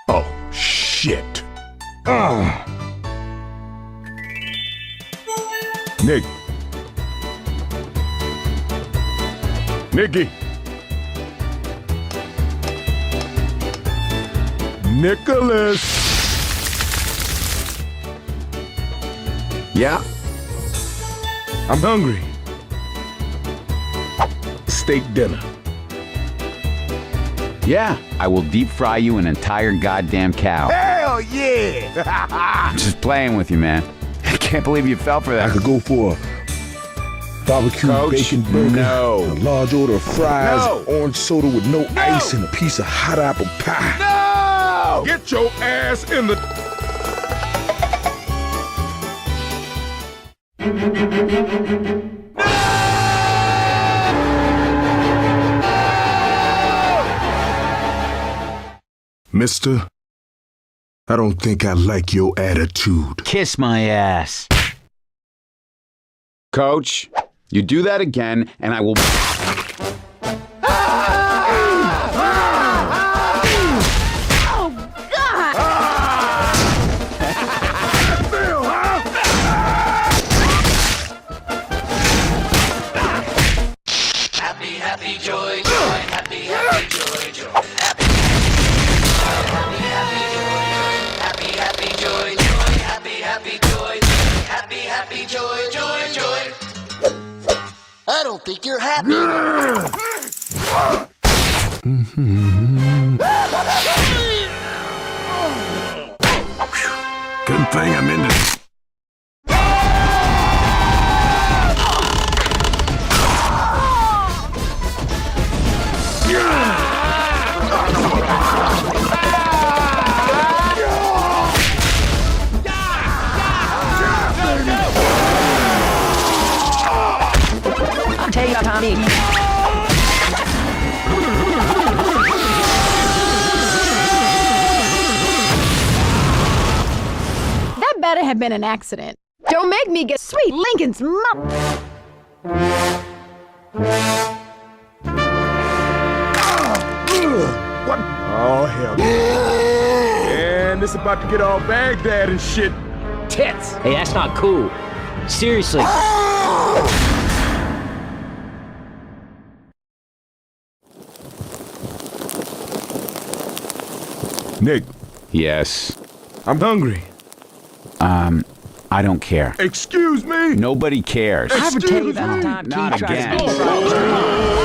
Oh, shit. Nick. Nicky. Nicholas. Yeah? I'm hungry. Steak dinner. Yeah, I will deep fry you an entire goddamn cow. Hell yeah! I'm just playing with you, man. I can't believe you fell for I that. could go for a barbecue Coach, bacon burger, no. a large order of fries, No. orange soda with no ice, and a piece of hot apple pie. No! Get your ass in the... Mister, I don't think I like your attitude. Kiss my ass. Coach, you do that again, and I will... Happy, joy, joy, happy, joy, joy, happy, joy, joy, happy, joy, joy, joy. I don't think you're happy. Good thing I'm in this. Tell you, Tommy. That better have been an accident. Don't make me get sweet Lincoln's mouth. What? Oh, hell. Man, this about to get all Baghdad and shit. Tits! Hey, that's not cool. Seriously. Nick, Yes. I'm hungry. I don't care. Excuse me? Nobody cares. I would tell you Excuse that me? time. Not Keith tries to again. be fried.